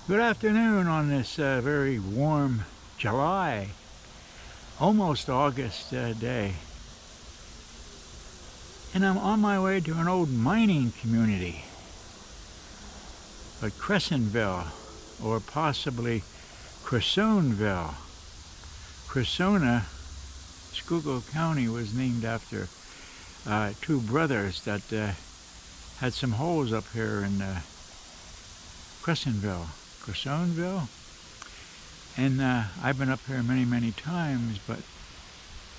Good afternoon on this very warm July, almost August day. And I'm on my way to an old mining community, but Cressonville, or possibly Cressonville. Cressona, Schulkill County, was named after two brothers that had some holes up here in Cressonville. And I've been up here many times, but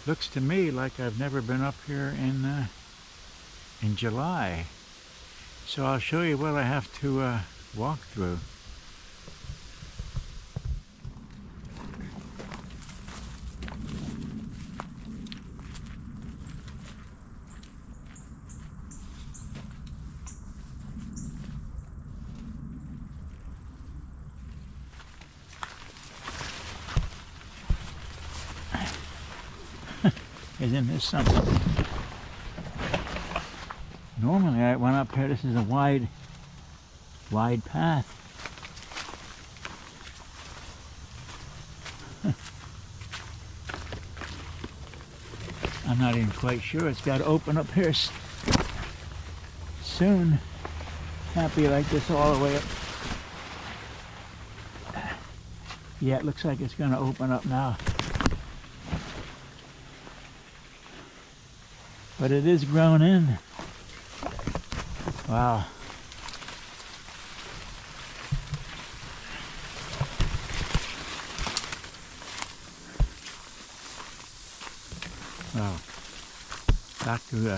looks to me like I've never been up here in July. So I'll show you what I have to walk through. Isn't this something? Normally I went up here, this is a wide path. I'm not even quite sure. It's got to open up here soon. Can't be like this all the way up. Yeah, it looks like it's going to open up now. But it is grown in. Wow. Wow. Back to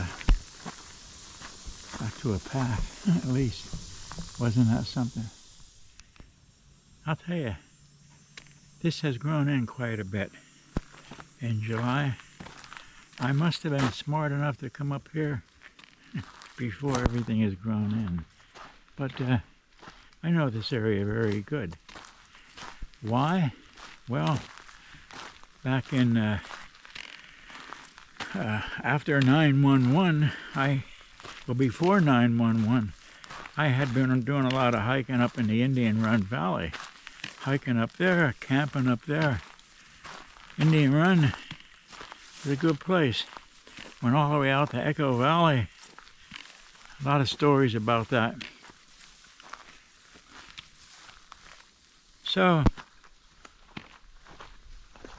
a path, at least. Wasn't that something? I'll tell you, this has grown in quite a bit in July. I must have been smart enough to come up here before everything is grown in. But I know this area very good. Why? Well, back in after 9/11, before 9/11, I had been doing a lot of hiking up in the Indian Run Valley. Hiking up there, camping up there. Indian Run is a good place. Went all the way out to Echo Valley. A lot of stories about that. So,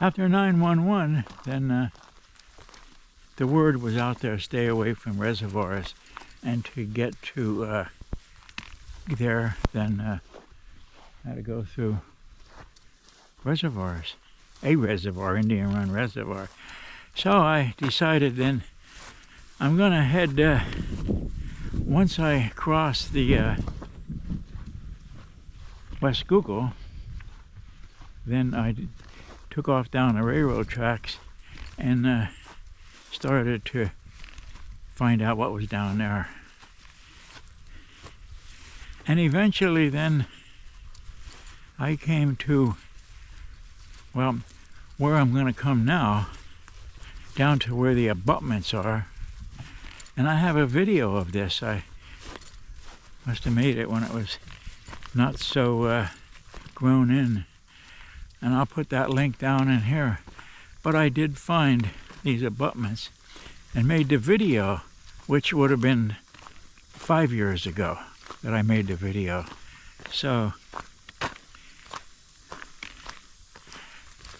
after 9/11, then the word was out there, stay away from reservoirs. And to get to there, then had to go through reservoirs. A reservoir, Indian Run Reservoir. So I decided then I'm going to head, once I cross the West Schulkill, then I took off down the railroad tracks and started to find out what was down there. And eventually then I came to, well, where I'm going to come now, down to where the abutments are. And I have a video of this. I must have made it when it was not so grown in. And I'll put that link down in here. But I did find these abutments and made the video, which would have been 5 years ago that I made the video. So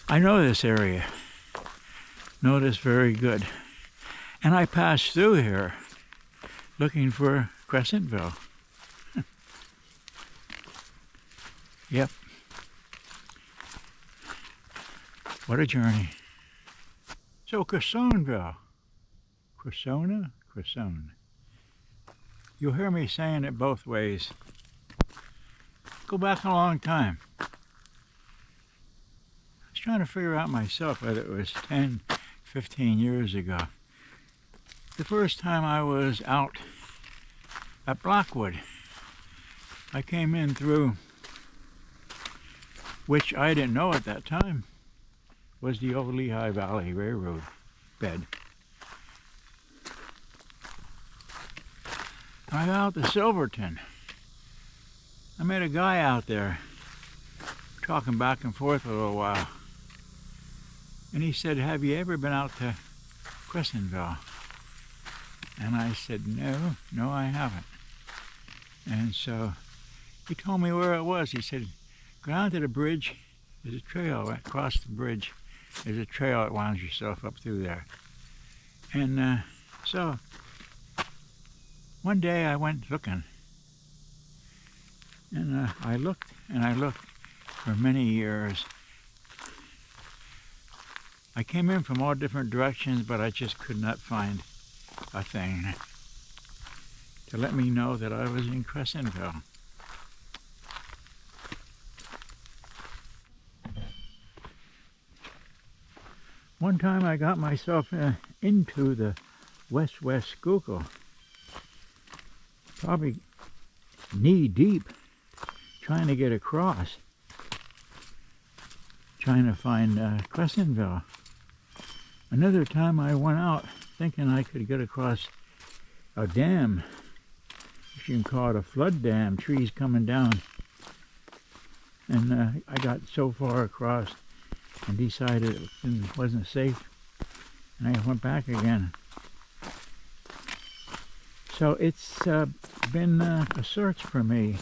I know this area. Know this very good. And I passed through here looking for Cressonville. Yep. What a journey. So Cressonville. Cressona? Cressone. You'll hear me saying it both ways. Go back a long time. I was trying to figure out myself whether it was 10, 15 years ago. The first time I was out at Blackwood, I came in through, which I didn't know at that time, was the old Lehigh Valley Railroad bed. I got out to Silverton. I met a guy out there talking back and forth a little while. And he said, have you ever been out to Cressonville? And I said, no, I haven't. And so he told me where it was. He said, go down to the bridge. There's a trail right across the bridge. There's a trail that winds yourself up through there. And so one day I went looking. And I looked for many years. I came in from all different directions, but I just could not find a thing to let me know that I was in Cressonville. One time I got myself into the West West Schulkill, probably knee deep, trying to get across, trying to find Cressonville. Another time I went out thinking I could get across a dam, if you can call it a flood dam, trees coming down. And I got so far across and decided it wasn't safe, and I went back again. So it's been a search for me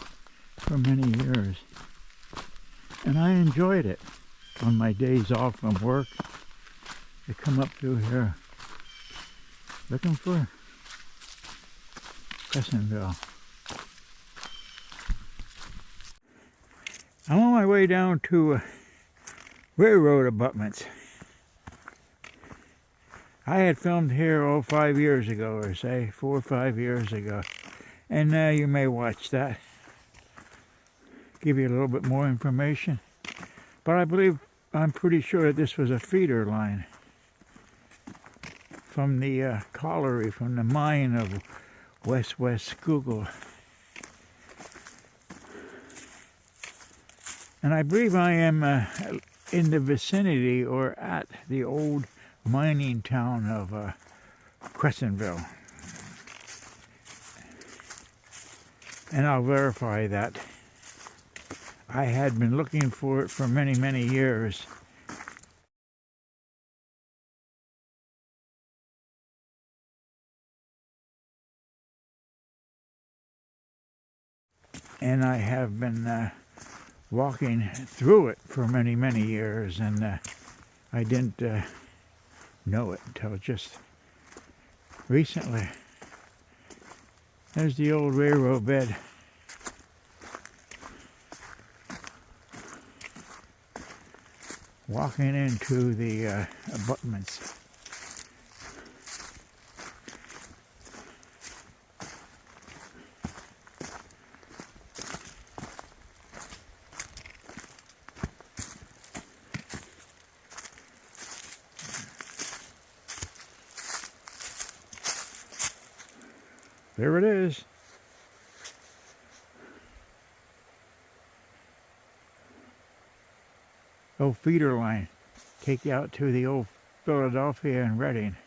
for many years, and I enjoyed it on my days off from work to come up through here looking for Cressonville. I'm on my way down to railroad abutments. I had filmed here 5 years ago, or say 4 or 5 years ago, and now you may watch that, give you a little bit more information. But I'm pretty sure that this was a feeder line from the colliery, from the mine of West West Schulkill. And I believe I am in the vicinity or at the old mining town of Cressonville. And I'll verify that. I had been looking for it for many, many years. And I have been walking through it for many, many years, and I didn't know it until just recently. There's the old railroad bed. Walking into the abutments. There it is. Old feeder line. Take you out to the old Philadelphia and Reading.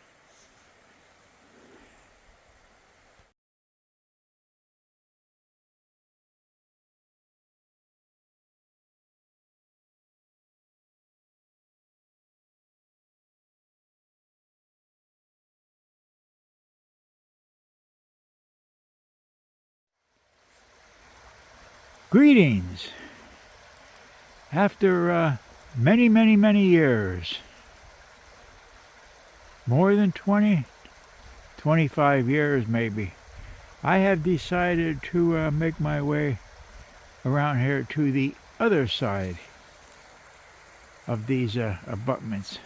Greetings. After many, many, many years, more than 20, 25 years maybe, I have decided to make my way around here to the other side of these abutments.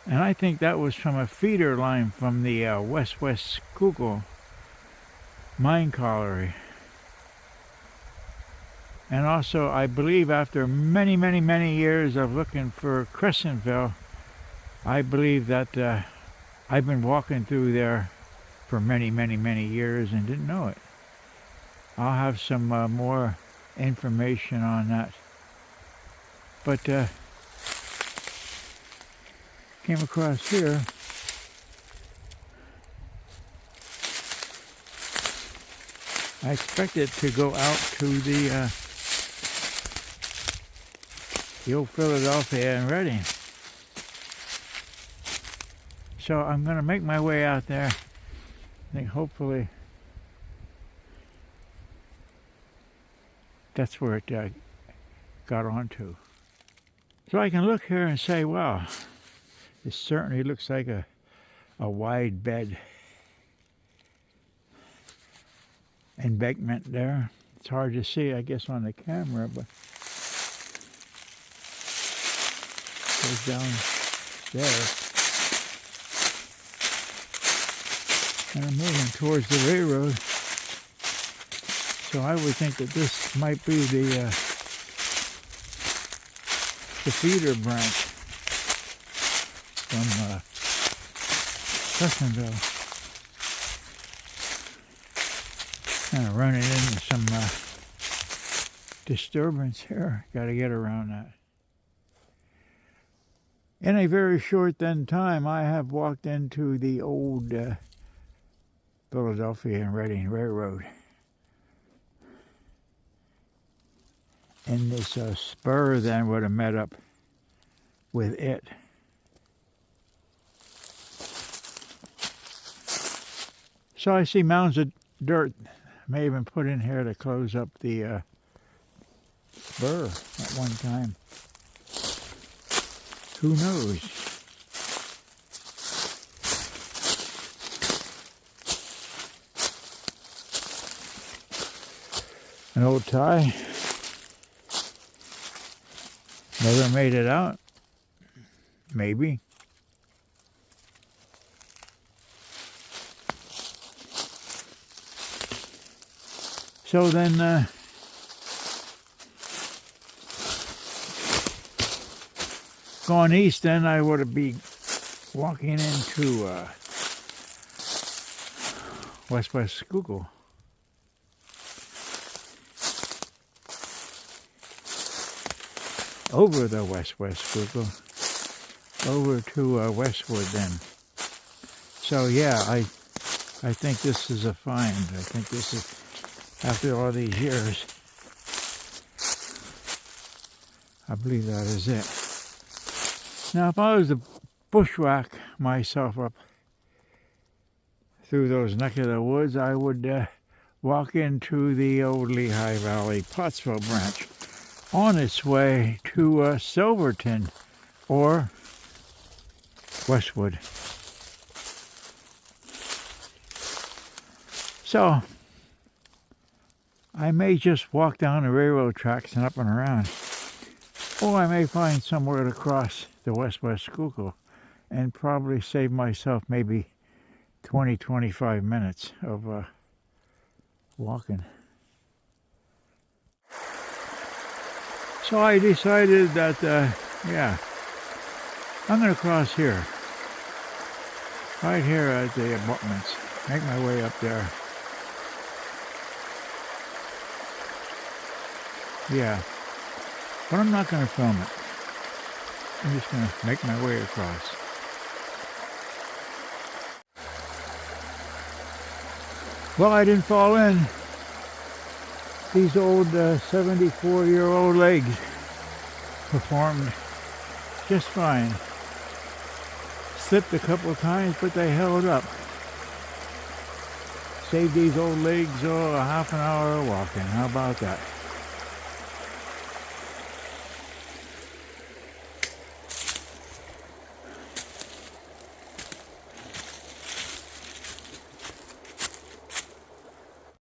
And I think that was from a feeder line from the West West Schulkill mine colliery. And also, I believe after many, many, many years of looking for Cressonville, I believe that I've been walking through there for many, many, many years and didn't know it. I'll have some more information on that. But came across here. I expected to go out to the the old Philadelphia and Reading. So I'm going to make my way out there. I think hopefully that's where it got onto. So I can look here and say, wow, it certainly looks like a wide bed embankment there. It's hard to see, I guess, on the camera, but it goes down there. And I'm moving towards the railroad, so I would think that this might be the feeder branch from Cressonville. Kind of running into some disturbance here. Got to get around that. In a very short then time, I have walked into the old Philadelphia and Reading Railroad. And this spur then would have met up with it. So I see mounds of dirt may have been put in here to close up the spur at one time. Who knows? An old tie. Never made it out. Maybe. So then going east, then I would be walking into West West Schulkill. Over the West West Schulkill, over to Westwood then. So yeah, I think this is a find. I think this is, after all these years, I believe that is it. Now if I was to bushwhack myself up through those neck of the woods, I would walk into the old Lehigh Valley Pottsville branch, on its way to Silverton or Westwood. So I may just walk down the railroad tracks and up and around, or I may find somewhere to cross the West West Schulkill and probably save myself maybe 20-25 minutes of walking. So I decided that, yeah, I'm going to cross here, right here at the abutments, make my way up there. Yeah, but I'm not going to film it. I'm just going to make my way across. Well, I didn't fall in. These old 74-year-old legs performed just fine. Slipped a couple of times, but they held up. Saved these old legs, a half an hour of walking. How about that?